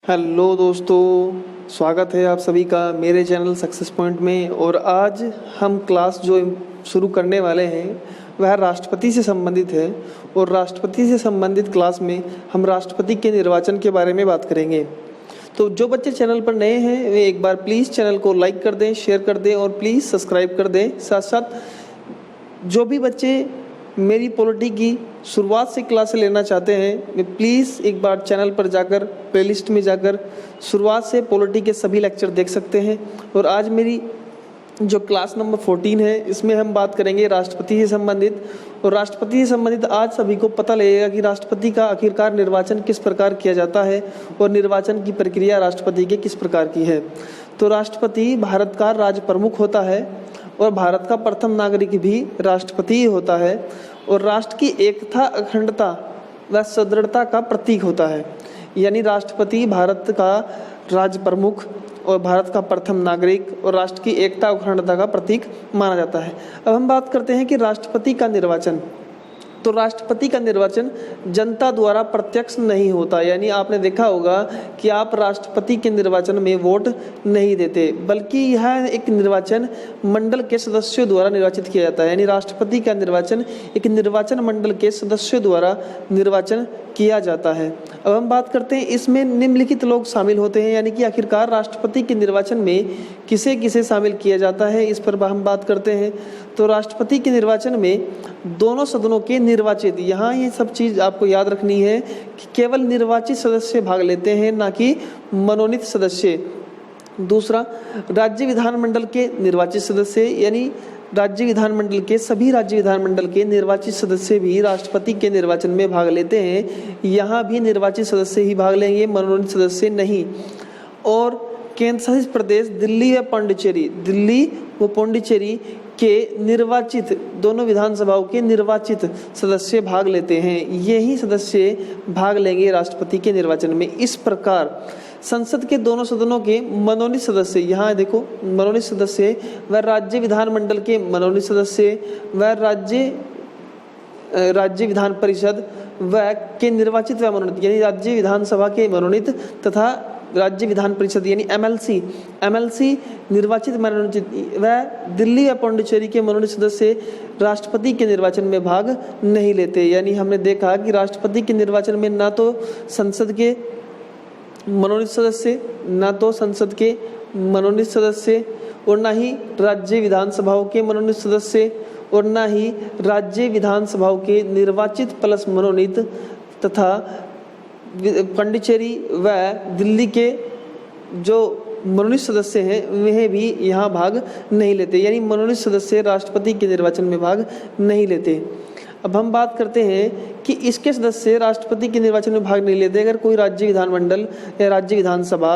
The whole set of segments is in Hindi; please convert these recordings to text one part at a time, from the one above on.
हेलो दोस्तों, स्वागत है आप सभी का मेरे चैनल सक्सेस पॉइंट में। और आज हम क्लास जो शुरू करने वाले हैं वह राष्ट्रपति से संबंधित है। और राष्ट्रपति से संबंधित क्लास में हम राष्ट्रपति के निर्वाचन के बारे में बात करेंगे। तो जो बच्चे चैनल पर नए हैं वे एक बार प्लीज़ चैनल को लाइक कर दें, शेयर कर दें और प्लीज़ सब्सक्राइब कर दें। साथ साथ जो भी बच्चे मेरी पॉलिटी की शुरुआत से क्लास लेना चाहते हैं वे प्लीज़ एक बार चैनल पर जाकर प्लेलिस्ट में जाकर शुरुआत से पॉलिटी के सभी लेक्चर देख सकते हैं। और आज मेरी जो क्लास नंबर 14 है इसमें हम बात करेंगे राष्ट्रपति से संबंधित। और राष्ट्रपति से संबंधित आज सभी को पता लगेगा कि राष्ट्रपति का आखिरकार निर्वाचन किस प्रकार किया जाता है और निर्वाचन की प्रक्रिया राष्ट्रपति के किस प्रकार की है। तो राष्ट्रपति भारत का राज्य प्रमुख होता है और भारत का प्रथम नागरिक भी राष्ट्रपति ही होता है। और राष्ट्र की एकता, अखंडता व सुदृढ़ता का प्रतीक होता है। यानी राष्ट्रपति भारत का राज्य प्रमुख और भारत का प्रथम नागरिक और राष्ट्र की एकता, अखंडता का प्रतीक माना जाता है। अब हम बात करते हैं कि राष्ट्रपति का निर्वाचन। तो राष्ट्रपति का निर्वाचन जनता द्वारा प्रत्यक्ष नहीं होता। यानी आपने देखा होगा कि आप राष्ट्रपति के निर्वाचन में वोट नहीं देते, बल्कि यह एक निर्वाचन मंडल के सदस्यों द्वारा निर्वाचित किया जाता है। यानी राष्ट्रपति का निर्वाचन एक निर्वाचन मंडल के सदस्यों द्वारा निर्वाचन किया जाता है। अब हम बात करते हैं इसमें निम्नलिखित लोग शामिल होते हैं। यानी कि आखिरकार राष्ट्रपति के निर्वाचन में किसे किसे शामिल किया जाता है इस पर हम बात करते हैं। तो राष्ट्रपति के निर्वाचन में दोनों सदनों के निर्वाचित, यहाँ ये सब चीज़ आपको याद रखनी है कि केवल निर्वाचित सदस्य भाग लेते हैं, ना कि मनोनीत सदस्य। दूसरा, राज्य विधानमंडल के निर्वाचित सदस्य, यानी राज्य विधानमंडल के सभी राज्य विधानमंडल के निर्वाचित सदस्य भी राष्ट्रपति के निर्वाचन में भाग लेते हैं। यहाँ भी निर्वाचित सदस्य ही भाग लेंगे, मनोनीत सदस्य नहीं। और केंद्र शासित प्रदेश दिल्ली व पांडिचेरी के निर्वाचित, दोनों विधानसभाओं के निर्वाचित सदस्य भाग लेते हैं। यही सदस्य भाग लेंगे राष्ट्रपति के निर्वाचन में। इस प्रकार संसद के दोनों सदनों के मनोनीत सदस्य, यहाँ देखो मनोनीत सदस्य व राज्य विधानमंडल के मनोनीत सदस्य व राज्य विधान परिषद व के निर्वाचित व मनोनीत, यानी राज्य विधानसभा के मनोनीत तथा राज्य विधान परिषद यानी एमएलसी निर्वाचित मनोनीत व दिल्ली व पांडिचेरी के मनोनीत सदस्य राष्ट्रपति के निर्वाचन में भाग नहीं लेते। यानी हमने देखा कि राष्ट्रपति के निर्वाचन में ना तो संसद के मनोनीत सदस्य, ना तो संसद के मनोनीत सदस्य और ना ही राज्य विधानसभाओं के मनोनीत सदस्य और ना ही राज्य विधानसभाओं के निर्वाचित प्लस मनोनीत तथा पांडिचेरी व दिल्ली के जो मनोनीत सदस्य हैं वह भी यहाँ भाग नहीं लेते। यानी मनोनीत सदस्य राष्ट्रपति के निर्वाचन में भाग नहीं लेते। अब हम बात करते हैं कि इसके सदस्य राष्ट्रपति के निर्वाचन में भाग नहीं लेते अगर कोई राज्य विधानमंडल या राज्य विधानसभा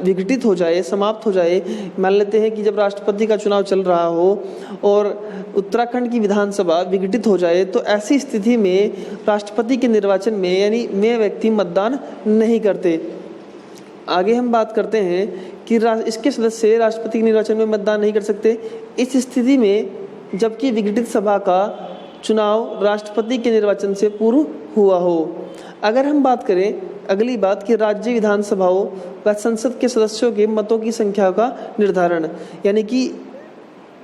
विघटित हो जाए, समाप्त हो जाए। मान लेते हैं कि जब राष्ट्रपति का चुनाव चल रहा हो और उत्तराखंड की विधानसभा विघटित हो जाए, तो ऐसी स्थिति में राष्ट्रपति के निर्वाचन में यानी वे व्यक्ति मतदान नहीं करते। आगे हम बात करते हैं कि इसके सदस्य राष्ट्रपति के निर्वाचन में मतदान नहीं कर सकते। इस स्थिति में जबकि विघटित सभा का चुनाव राष्ट्रपति के निर्वाचन से पूर्व हुआ हो। अगर हम बात करें अगली बात कि राज्य विधानसभाओं व संसद के सदस्यों के मतों की संख्या का निर्धारण, यानी कि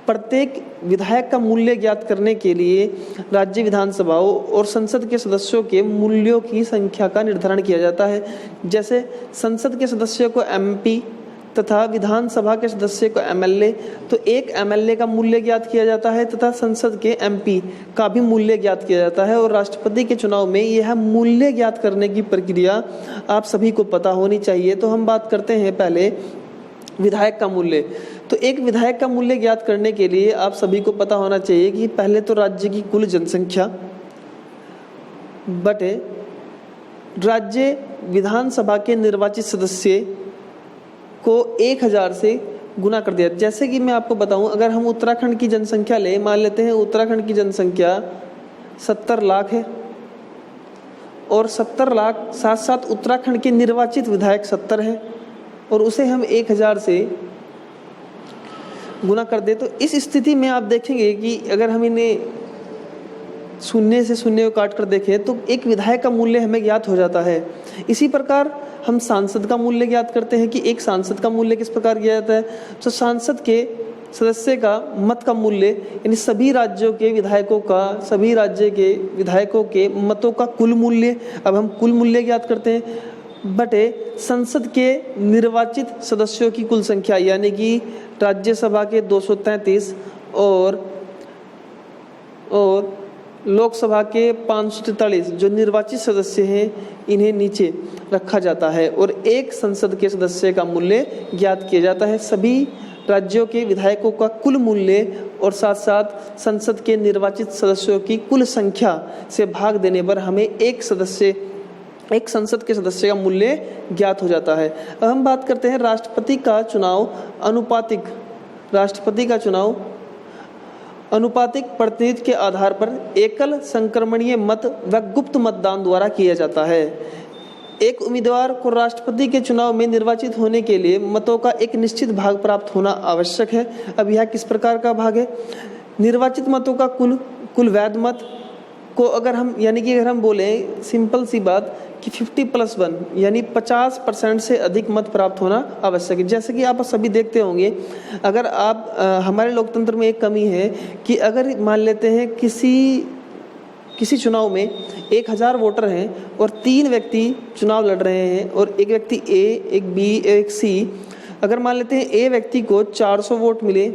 प्रत्येक विधायक का मूल्य ज्ञात करने के लिए राज्य विधानसभाओं और संसद के सदस्यों के मूल्यों की संख्या का निर्धारण किया जाता है। जैसे संसद के सदस्यों को एमपी तथा विधानसभा के सदस्य को एमएलए, तो एक एमएलए का मूल्य ज्ञात किया जाता है तथा संसद के एमपी का भी मूल्य ज्ञात किया जाता है। और राष्ट्रपति के चुनाव में यह मूल्य ज्ञात करने की प्रक्रिया आप सभी को पता होनी चाहिए। तो हम बात करते हैं पहले विधायक का मूल्य। तो एक विधायक का मूल्य ज्ञात करने के लिए आप सभी को पता होना चाहिए कि पहले तो राज्य की कुल जनसंख्या बटे राज्य विधानसभा के निर्वाचित सदस्य को 1000 से गुना कर दिया। जैसे कि मैं आपको बताऊं, अगर हम उत्तराखंड की जनसंख्या ले, मान लेते हैं उत्तराखंड की जनसंख्या 70 लाख है और 70 लाख साथ साथ उत्तराखंड के निर्वाचित विधायक 70 है और उसे हम 1000 से गुना कर दे। तो इस स्थिति में आप देखेंगे कि अगर हम इन्हें शून्य से शून्य को काट कर देखें तो एक विधायक का मूल्य हमें ज्ञात हो जाता है। इसी प्रकार हम सांसद का मूल्य ज्ञात करते हैं कि एक सांसद का मूल्य किस प्रकार किया जाता है। तो सांसद के सदस्य का मत का मूल्य यानी सभी राज्यों के विधायकों के मतों का कुल मूल्य, अब हम कुल मूल्य ज्ञात करते हैं बटे संसद के निर्वाचित सदस्यों की कुल संख्या, यानी कि राज्यसभा के 233 और लोकसभा के 543 जो निर्वाचित सदस्य हैं इन्हें नीचे रखा जाता है और एक संसद के सदस्य का मूल्य ज्ञात किया जाता है। सभी राज्यों के विधायकों का कुल मूल्य और साथ साथ संसद के निर्वाचित सदस्यों की कुल संख्या से भाग देने पर हमें एक संसद के सदस्य का मूल्य ज्ञात हो जाता है। अब हम बात करते हैं राष्ट्रपति का चुनाव अनुपातिक प्रतिनिधित्व के आधार पर एकल संक्रमणीय मत व गुप्त मतदान द्वारा किया जाता है। एक उम्मीदवार को राष्ट्रपति के चुनाव में निर्वाचित होने के लिए मतों का एक निश्चित भाग प्राप्त होना आवश्यक है। अब यह किस प्रकार का भाग है? निर्वाचित मतों का कुल वैध मत को अगर हम बोले सिंपल सी बात कि 50+1 यानी 50% से अधिक मत प्राप्त होना आवश्यक है। जैसे कि आप सभी देखते होंगे, अगर आप हमारे लोकतंत्र में एक कमी है कि अगर मान लेते हैं किसी चुनाव में 1000 वोटर हैं और 3 व्यक्ति चुनाव लड़ रहे हैं और एक व्यक्ति ए, एक बी, एक सी, अगर मान लेते हैं ए व्यक्ति को 400 वोट मिले,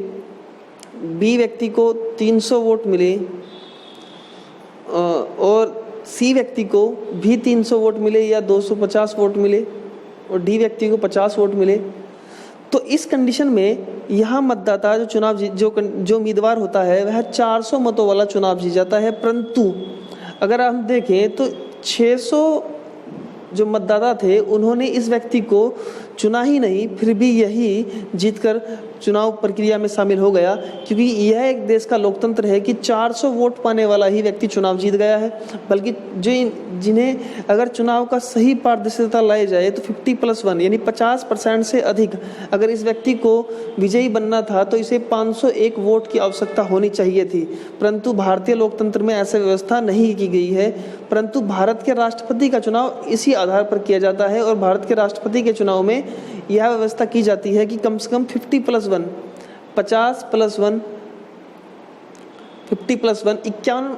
बी व्यक्ति को 300 वोट मिले और सी व्यक्ति को भी 300 वोट मिले या 250 वोट मिले और डी व्यक्ति को 50 वोट मिले, तो इस कंडीशन में यहाँ मतदाता जो उम्मीदवार होता है वह 400 मतों वाला चुनाव जीत जाता है। परंतु अगर हम देखें तो 600 जो मतदाता थे उन्होंने इस व्यक्ति को चुना ही नहीं, फिर भी यही जीतकर चुनाव प्रक्रिया में शामिल हो गया, क्योंकि यह एक देश का लोकतंत्र है कि 400 वोट पाने वाला ही व्यक्ति चुनाव जीत गया है। बल्कि जिन्हें अगर चुनाव का सही पारदर्शिता लाई जाए तो 50+1 यानी 50% से अधिक अगर इस व्यक्ति को विजयी बनना था तो इसे 501 वोट की आवश्यकता होनी चाहिए थी। परंतु भारतीय लोकतंत्र में ऐसी व्यवस्था नहीं की गई है, परंतु भारत के राष्ट्रपति का चुनाव इसी आधार पर किया जाता है और भारत के राष्ट्रपति के चुनाव में यह व्यवस्था की जाती है कि कम से कम 50+1 51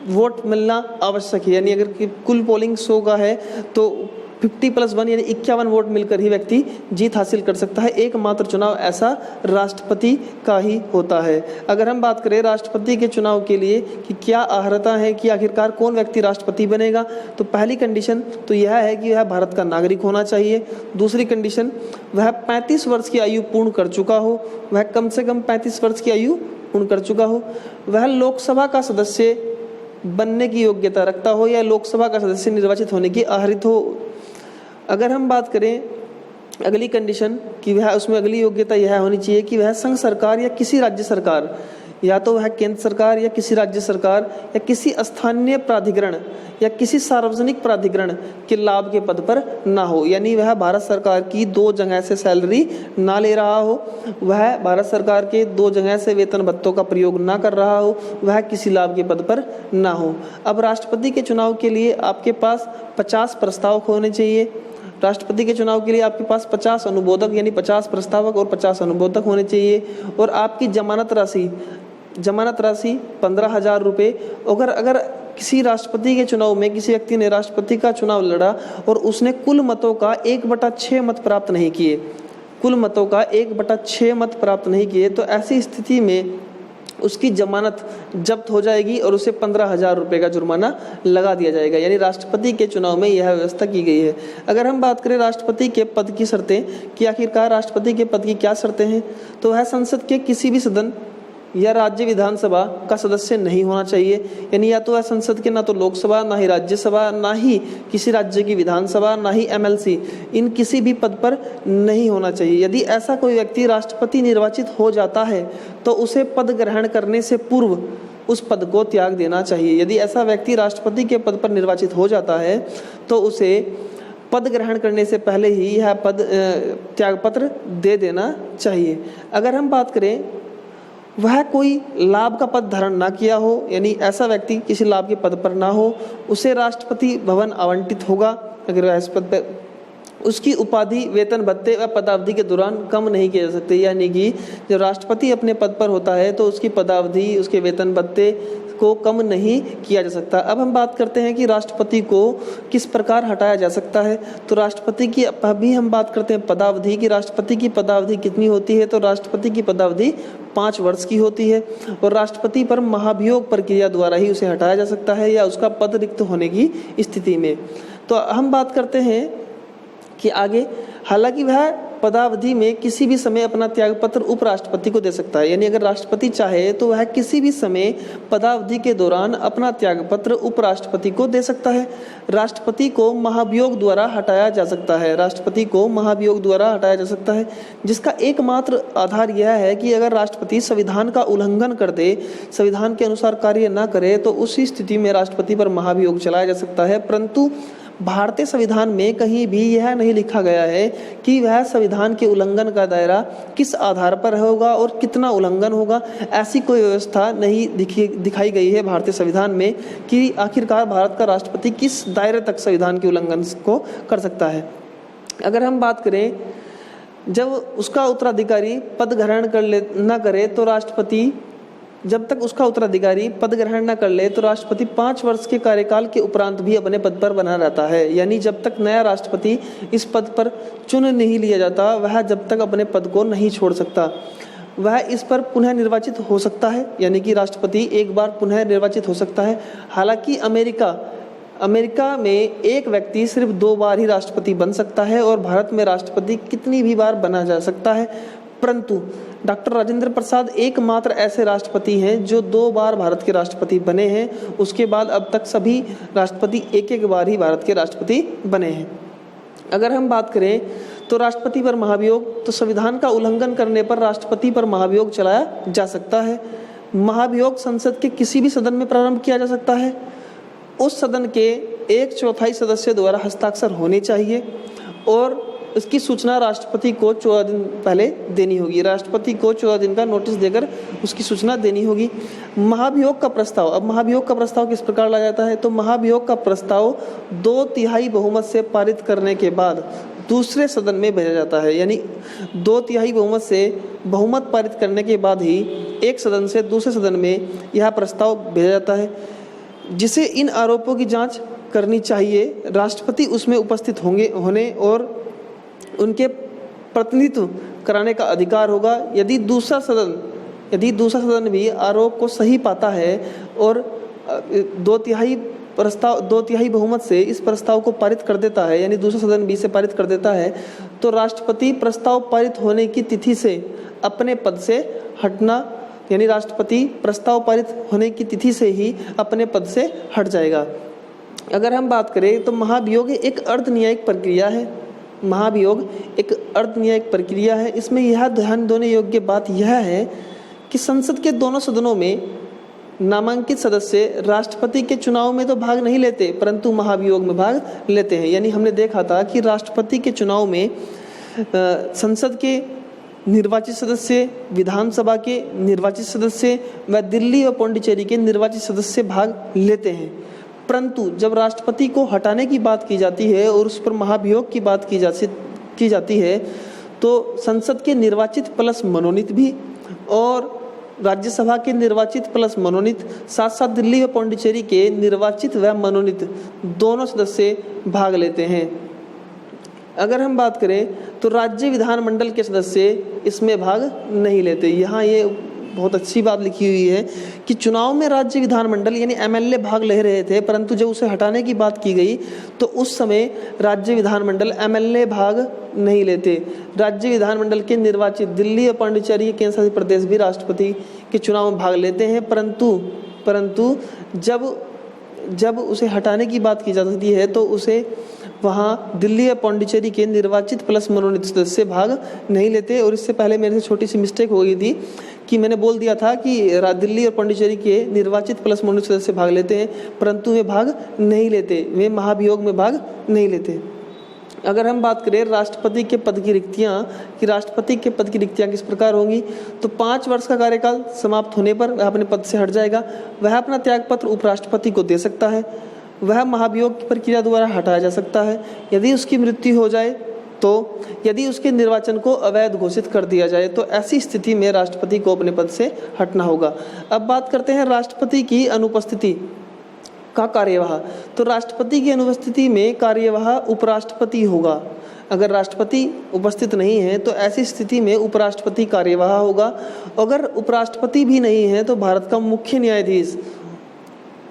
वोट मिलना आवश्यक है। यानी अगर कुल पोलिंग 100 का है तो 50+1 यानी 51 वोट मिलकर ही व्यक्ति जीत हासिल कर सकता है। एकमात्र चुनाव ऐसा राष्ट्रपति का ही होता है। अगर हम बात करें राष्ट्रपति के चुनाव के लिए कि क्या अर्हता है कि आखिरकार कौन व्यक्ति राष्ट्रपति बनेगा, तो पहली कंडीशन तो यह है कि वह भारत का नागरिक होना चाहिए। दूसरी कंडीशन वह 35 वर्ष की आयु पूर्ण कर चुका हो, वह कम से कम 35 वर्ष की आयु पूर्ण कर चुका हो, वह लोकसभा का सदस्य बनने की योग्यता रखता हो या लोकसभा का सदस्य निर्वाचित होने की अर्हता हो। अगर हम बात करें अगली कंडीशन कि वह उसमें अगली योग्यता यह होनी चाहिए कि वह संघ सरकार या किसी राज्य सरकार, या तो वह केंद्र सरकार या किसी राज्य सरकार या किसी स्थानीय प्राधिकरण या किसी सार्वजनिक प्राधिकरण के लाभ के पद पर ना हो। यानी वह भारत सरकार की 2 जगह से सैलरी ना ले रहा हो, वह भारत सरकार के 2 जगह से वेतन भत्तों का प्रयोग ना कर रहा हो, वह किसी लाभ के पद पर ना हो। अब राष्ट्रपति के चुनाव के लिए आपके पास 50 प्रस्तावक होने चाहिए। राष्ट्रपति के चुनाव के लिए आपके पास 50 अनुमोदक यानी 50 प्रस्तावक और 50 अनुमोदक होने चाहिए और आपकी जमानत राशि 15,000 रुपये। अगर किसी राष्ट्रपति के चुनाव में किसी व्यक्ति ने राष्ट्रपति का चुनाव लड़ा और उसने कुल मतों का 1/6 मत प्राप्त नहीं किए, तो ऐसी स्थिति में उसकी जमानत जब्त हो जाएगी और उसे 15,000 रुपये का जुर्माना लगा दिया जाएगा। यानी राष्ट्रपति के चुनाव में यह व्यवस्था की गई है। अगर हम बात करें राष्ट्रपति के पद की शर्तें कि आखिरकार राष्ट्रपति के पद की क्या शर्तें हैं, तो वह संसद के किसी भी सदन या राज्य विधानसभा का सदस्य नहीं होना चाहिए। यानी या तो वह संसद के ना तो लोकसभा, ना ही राज्यसभा, ना ही किसी राज्य की विधानसभा, ना ही MLC, इन किसी भी पद पर नहीं होना चाहिए। यदि ऐसा कोई व्यक्ति राष्ट्रपति निर्वाचित हो जाता है तो उसे पद ग्रहण करने से पूर्व उस पद को त्याग देना चाहिए। यदि ऐसा व्यक्ति राष्ट्रपति के पद पर निर्वाचित हो जाता है तो उसे पद ग्रहण करने से पहले ही यह पद त्यागपत्र दे देना चाहिए। अगर हम बात करें वह कोई लाभ का पद धारण ना किया हो, यानी ऐसा व्यक्ति किसी लाभ के पद पर ना हो, उसे राष्ट्रपति भवन आवंटित होगा। अगर वह इस पद पर उसकी उपाधि, वेतन भत्ते व पदावधि के दौरान कम नहीं किए जा सकते। यानी कि जब राष्ट्रपति अपने पद पर होता है तो उसकी पदावधि, उसके वेतन भत्ते को कम नहीं किया जा सकता। अब हम बात करते हैं कि राष्ट्रपति को किस प्रकार हटाया जा सकता है। तो राष्ट्रपति की अभी हम बात करते हैं पदावधि की। राष्ट्रपति की पदावधि कितनी होती है? तो राष्ट्रपति की पदावधि 5 वर्ष की होती है और राष्ट्रपति पर महाभियोग प्रक्रिया द्वारा ही उसे हटाया जा सकता है या उसका पद रिक्त होने की स्थिति में। तो हम बात करते हैं कि आगे, हालांकि वह पदावधि में किसी भी समय अपना त्यागपत्र उपराष्ट्रपति को दे सकता है। यानी अगर राष्ट्रपति चाहे तो वह किसी भी समय पदावधि के दौरान अपना त्यागपत्र उपराष्ट्रपति को दे सकता है। राष्ट्रपति को महाभियोग द्वारा हटाया जा सकता है। राष्ट्रपति को महाभियोग द्वारा हटाया जा सकता है, जिसका एकमात्र आधार यह है कि अगर राष्ट्रपति संविधान का उल्लंघन कर दे, संविधान के अनुसार कार्य न करे, तो उसी स्थिति में राष्ट्रपति पर महाभियोग चलाया जा सकता है। परंतु भारतीय संविधान में कहीं भी यह नहीं लिखा गया है कि वह संविधान के उल्लंघन का दायरा किस आधार पर होगा और कितना उल्लंघन होगा। ऐसी कोई व्यवस्था नहीं दिखाई गई है भारतीय संविधान में कि आखिरकार भारत का राष्ट्रपति किस दायरे तक संविधान के उल्लंघन को कर सकता है। अगर हम बात करें, जब उसका उत्तराधिकारी पद ग्रहण न करे तो राष्ट्रपति, जब तक उसका उत्तराधिकारी पद ग्रहण न कर ले तो राष्ट्रपति 5 वर्ष के कार्यकाल के उपरांत भी अपने पद पर बना रहता है। यानी जब तक नया राष्ट्रपति इस पद पर चुन नहीं लिया जाता, वह जब तक अपने पद को नहीं छोड़ सकता। वह इस पर पुनः निर्वाचित हो सकता है, यानी कि राष्ट्रपति एक बार पुनः निर्वाचित हो सकता है। हालांकि अमेरिका में एक व्यक्ति सिर्फ 2 बार ही राष्ट्रपति बन सकता है और भारत में राष्ट्रपति कितनी भी बार बना जा सकता है। परंतु डॉक्टर राजेंद्र प्रसाद एकमात्र ऐसे राष्ट्रपति हैं जो 2 बार भारत के राष्ट्रपति बने हैं। उसके बाद अब तक सभी राष्ट्रपति एक बार ही भारत के राष्ट्रपति बने हैं। अगर हम बात करें तो राष्ट्रपति पर महाभियोग, तो संविधान का उल्लंघन करने पर राष्ट्रपति पर महाभियोग चलाया जा सकता है। महाभियोग संसद के किसी भी सदन में प्रारंभ किया जा सकता है। उस सदन के 1/4 सदस्य द्वारा हस्ताक्षर होने चाहिए और इसकी सूचना राष्ट्रपति को 14 दिन पहले देनी होगी। राष्ट्रपति को 14 दिन का नोटिस देकर उसकी सूचना देनी होगी। महाभियोग का प्रस्ताव, अब महाभियोग का प्रस्ताव किस प्रकार लाया जाता है? तो महाभियोग का प्रस्ताव 2/3 बहुमत से पारित करने के बाद दूसरे सदन में भेजा जाता है। यानी 2/3 बहुमत से बहुमत पारित करने के बाद ही एक सदन से दूसरे सदन में यह प्रस्ताव भेजा जाता है, जिसे इन आरोपों की जाँच करनी चाहिए। राष्ट्रपति उसमें उपस्थित होने और उनके प्रतिनिधित्व कराने का अधिकार होगा। यदि दूसरा सदन भी आरोप को सही पाता है और 2/3 बहुमत से इस प्रस्ताव को पारित कर देता है, यानी दूसरा सदन भी इसे पारित कर देता है, तो राष्ट्रपति प्रस्ताव पारित होने की तिथि से अपने पद से हटना, यानी राष्ट्रपति प्रस्ताव पारित होने की तिथि से ही अपने पद से हट जाएगा। अगर हम बात करें तो महाभियोग एक अर्धन्यायिक प्रक्रिया है। महाभियोग एक अर्धन्यायिक प्रक्रिया है। इसमें यह ध्यान देने योग्य बात यह है कि संसद के दोनों सदनों में नामांकित सदस्य राष्ट्रपति के चुनाव में तो भाग नहीं लेते, परंतु महाभियोग में भाग लेते हैं। यानी हमने देखा था कि राष्ट्रपति के चुनाव में संसद के निर्वाचित सदस्य, विधानसभा के निर्वाचित सदस्य व दिल्ली व पौंडीचेरी के निर्वाचित सदस्य भाग लेते हैं। परंतु जब राष्ट्रपति को हटाने की बात की जाती है और उस पर महाभियोग की बात की जाती है, तो संसद के निर्वाचित प्लस मनोनीत भी और राज्यसभा के निर्वाचित प्लस मनोनीत, साथ साथ दिल्ली व पौंडीचेरी के निर्वाचित व मनोनीत दोनों सदस्य भाग लेते हैं। अगर हम बात करें तो राज्य विधानमंडल के सदस्य इसमें भाग नहीं लेते। यहाँ ये बहुत अच्छी बात लिखी हुई है कि चुनाव में राज्य विधानमंडल यानी एमएलए भाग ले रहे थे, परंतु जब उसे हटाने की बात की गई तो उस समय राज्य विधानमंडल एमएलए भाग नहीं लेते। राज्य विधानमंडल के निर्वाचित दिल्ली और पांडिचेरी केंद्र शासित प्रदेश भी राष्ट्रपति के चुनाव में भाग लेते हैं, परंतु जब उसे हटाने की बात की जाती है तो उसे वहाँ दिल्ली या पौंडीचेरी के निर्वाचित प्लस मनोनीत सदस्य भाग नहीं लेते। और इससे पहले मेरे से छोटी सी मिस्टेक हो गई थी कि मैंने बोल दिया था कि दिल्ली और पौंडीचेरी के निर्वाचित प्लस मनोनीत सदस्य भाग लेते हैं, परंतु वे भाग नहीं लेते, वे महाभियोग में भाग नहीं लेते। अगर हम बात करें राष्ट्रपति के पद की रिक्तियाँ किस प्रकार होंगी, तो 5 वर्ष का कार्यकाल समाप्त होने पर वह अपने पद से हट जाएगा। वह अपना त्यागपत्र उपराष्ट्रपति को दे सकता है। वह महाभियोग की प्रक्रिया द्वारा हटाया जा सकता है। यदि उसकी मृत्यु हो जाए तो यदि उसके निर्वाचन को अवैध घोषित कर दिया जाए तो ऐसी स्थिति में राष्ट्रपति को अपने पद से हटना होगा। अब बात करते हैं राष्ट्रपति की अनुपस्थिति का कार्यवाह। तो राष्ट्रपति की अनुपस्थिति में कार्यवाह उपराष्ट्रपति होगा। अगर राष्ट्रपति उपस्थित नहीं है तो ऐसी स्थिति में उपराष्ट्रपति कार्यवाह होगा। अगर उपराष्ट्रपति भी नहीं है तो भारत का मुख्य न्यायाधीश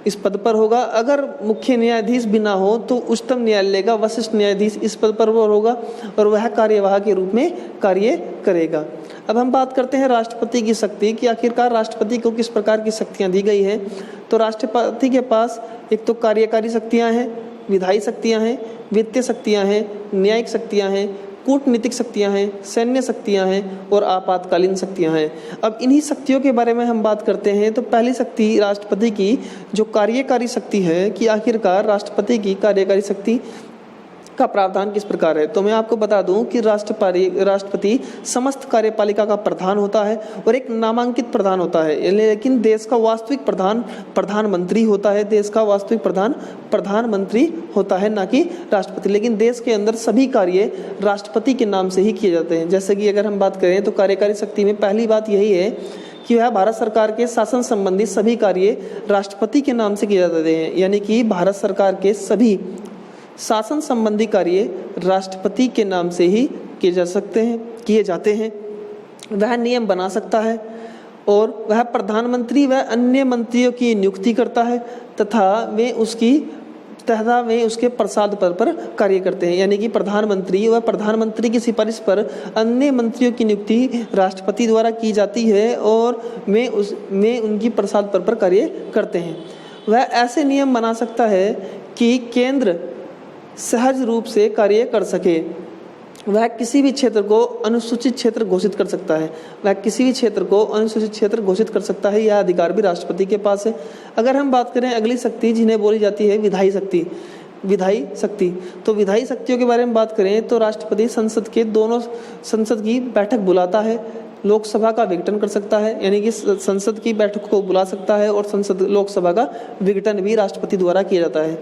इस पद पर होगा। अगर मुख्य न्यायाधीश भी ना हो तो उच्चतम न्यायालय का वरिष्ठ न्यायाधीश इस पद पर होगा और वह कार्यवाह के रूप में कार्य करेगा। अब हम बात करते हैं राष्ट्रपति की शक्ति कि आखिरकार राष्ट्रपति को किस प्रकार की शक्तियां दी गई हैं। तो राष्ट्रपति के पास एक तो कार्यकारी शक्तियां हैं, विधायी शक्तियां हैं, वित्तीय शक्तियां हैं, न्यायिक शक्तियां हैं, कूटनीतिक शक्तियां हैं, सैन्य शक्तियां हैं और आपातकालीन शक्तियां हैं। अब इन्हीं शक्तियों के बारे में हम बात करते हैं। तो पहली शक्ति राष्ट्रपति की जो कार्यकारी शक्ति है कि आखिरकार राष्ट्रपति की कार्यकारी शक्ति का प्रावधान किस प्रकार है। तो मैं आपको बता दूं कि राष्ट्रपति समस्त कार्यपालिका का प्रधान होता है और एक नामांकित प्रधान होता है, लेकिन देश का वास्तविक प्रधान प्रधानमंत्री होता है। देश का वास्तविक प्रधान प्रधानमंत्री होता है, ना कि राष्ट्रपति। लेकिन देश के अंदर सभी कार्य राष्ट्रपति के नाम से ही किए जाते हैं। जैसे कि अगर हम बात करें तो कार्यकारी शक्ति में पहली बात यही है कि वह भारत सरकार के शासन संबंधी सभी कार्य राष्ट्रपति के नाम से किए जाते हैं, यानी कि भारत सरकार के सभी शासन संबंधी कार्य राष्ट्रपति के नाम से ही किए जाते हैं। वह नियम बना सकता है और वह प्रधानमंत्री व अन्य मंत्रियों की नियुक्ति करता है तथा वे उसके प्रसाद पद पर कार्य करते हैं, यानी कि प्रधानमंत्री व प्रधानमंत्री की सिफारिश पर अन्य मंत्रियों की नियुक्ति राष्ट्रपति द्वारा की जाती है और वे उनकी प्रसाद पद पर कार्य करते हैं। वह ऐसे नियम बना सकता है कि केंद्र सहज रूप से कार्य कर सके। वह किसी भी क्षेत्र को अनुसूचित क्षेत्र घोषित कर सकता है। यह अधिकार भी राष्ट्रपति के पास है। अगर हम बात करें अगली शक्ति जिन्हें बोली जाती है विधायी शक्ति, तो विधायी शक्तियों के बारे में बात करें तो राष्ट्रपति संसद की बैठक बुलाता है, लोकसभा का विघटन कर सकता है, यानी कि संसद की बैठक को बुला सकता है और लोकसभा का विघटन भी राष्ट्रपति द्वारा किया जाता है।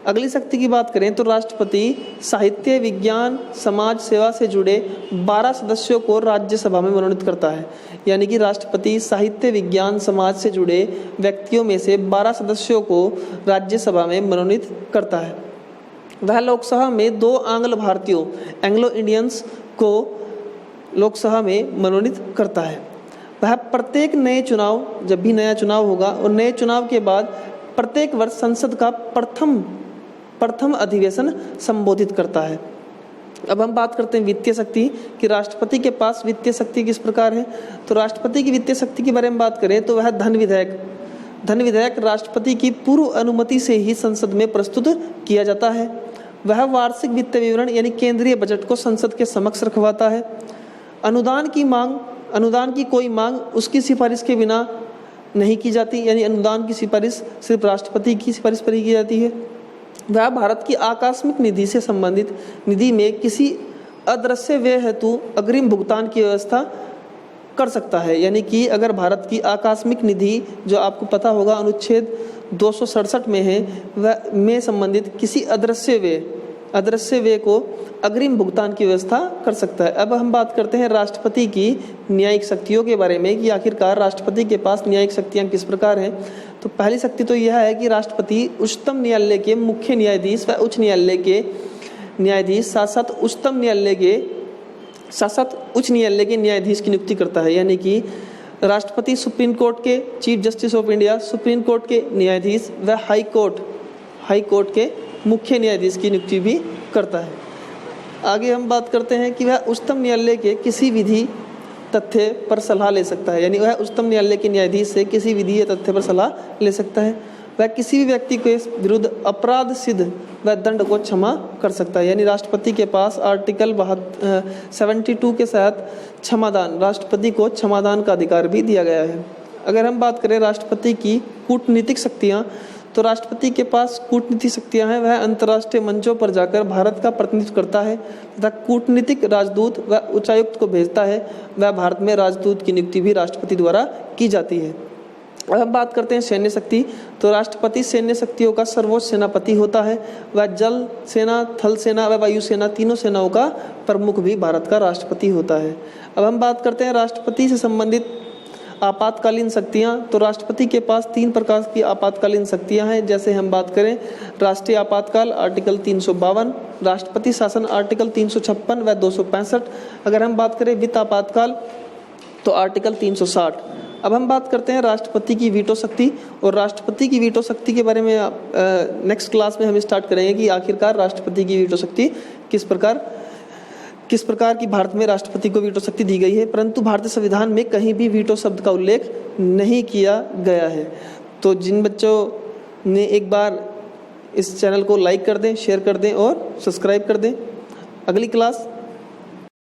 अगली शक्ति की बात करें तो राष्ट्रपति साहित्य, विज्ञान, समाज सेवा से जुड़े 12 सदस्यों को राज्यसभा में मनोनीत करता है, यानी कि राष्ट्रपति साहित्य, विज्ञान, समाज से जुड़े व्यक्तियों में से 12 सदस्यों को राज्यसभा में मनोनीत करता है। वह लोकसभा में 2 आंग्ल भारतीयों एंग्लो इंडियंस को लोकसभा में मनोनीत करता है। वह प्रत्येक जब भी नया चुनाव होगा और नए चुनाव के बाद प्रत्येक वर्ष संसद का प्रथम अधिवेशन संबोधित करता है। अब हम बात करते हैं वित्तीय शक्ति कि राष्ट्रपति के पास वित्तीय शक्ति किस प्रकार है। तो राष्ट्रपति की वित्तीय शक्ति के बारे में बात करें तो वह धन विधेयक राष्ट्रपति की पूर्व अनुमति से ही संसद में प्रस्तुत किया जाता है। वह वार्षिक वित्त विवरण यानी केंद्रीय बजट को संसद के समक्ष रखवाता है। अनुदान की कोई मांग उसकी सिफारिश के बिना नहीं की जाती, यानी अनुदान की सिफारिश सिर्फ राष्ट्रपति की सिफारिश पर ही की जाती है। वह भारत की आकस्मिक निधि से संबंधित निधि में किसी अदृश्य व्यय हेतु अग्रिम भुगतान की व्यवस्था कर सकता है, यानी कि अगर भारत की आकस्मिक निधि जो आपको पता होगा अनुच्छेद 267 में है वह में संबंधित किसी अदृश्य व्यय को अग्रिम भुगतान की व्यवस्था कर सकता है। अब हम बात करते हैं राष्ट्रपति की न्यायिक शक्तियों के बारे में कि आखिरकार राष्ट्रपति के पास न्यायिक शक्तियां किस प्रकार हैं। तो पहली शक्ति तो यह है कि राष्ट्रपति उच्चतम न्यायालय के मुख्य न्यायाधीश व उच्च न्यायालय के न्यायाधीश साथ साथ उच्च न्यायालय के न्यायाधीश की नियुक्ति करता है, यानी कि राष्ट्रपति सुप्रीम कोर्ट के chief justice of India, supreme court के न्यायाधीश व हाई कोर्ट के मुख्य न्यायाधीश की नियुक्ति भी करता है। आगे हम बात करते हैं कि वह उच्चतम न्यायालय के किसी विधि तथ्य पर सलाह ले सकता है, यानी वह उच्चतम न्यायालय के न्यायाधीश से किसी विधि या तथ्य पर सलाह ले सकता है। वह किसी भी व्यक्ति के विरुद्ध अपराध सिद्ध व दंड को क्षमा कर सकता है, यानी राष्ट्रपति के पास आर्टिकल 72 के तहत राष्ट्रपति को क्षमादान का अधिकार भी दिया गया है। अगर हम बात करें राष्ट्रपति की कूटनीतिक शक्तियाँ तो राष्ट्रपति के पास कूटनीतिक शक्तियां हैं। वह अंतर्राष्ट्रीय मंचों पर जाकर भारत का प्रतिनिधित्व करता है तथा कूटनीतिक राजदूत व उच्चायुक्त को भेजता है। वह भारत में राजदूत की नियुक्ति भी राष्ट्रपति द्वारा की जाती है। अब हम बात करते हैं सैन्य शक्ति। तो राष्ट्रपति सैन्य शक्तियों का सर्वोच्च सेनापति होता है। वह जल सेना, थल सेना व वायु सेना तीनों सेनाओं का प्रमुख भी भारत का राष्ट्रपति होता है। अब हम बात करते हैं राष्ट्रपति से संबंधित आपातकालीन शक्तियां। तो राष्ट्रपति के पास 3 प्रकार की आपातकालीन शक्तियां हैं। जैसे हम बात करें राष्ट्रीय आपातकाल आर्टिकल 352, राष्ट्रपति शासन आर्टिकल 356 व 265। अगर हम बात करें वित्त आपातकाल तो आर्टिकल 360। अब हम बात करते हैं राष्ट्रपति की वीटो शक्ति। और राष्ट्रपति की वीटो शक्ति के बारे में नेक्स्ट क्लास में हम स्टार्ट करेंगे कि आखिरकार राष्ट्रपति की वीटो शक्ति किस प्रकार की भारत में राष्ट्रपति को वीटो शक्ति दी गई है। परंतु भारतीय संविधान में कहीं भी वीटो शब्द का उल्लेख नहीं किया गया है। तो जिन बच्चों ने एक बार इस चैनल को लाइक कर दें, शेयर कर दें और सब्सक्राइब कर दें। अगली क्लास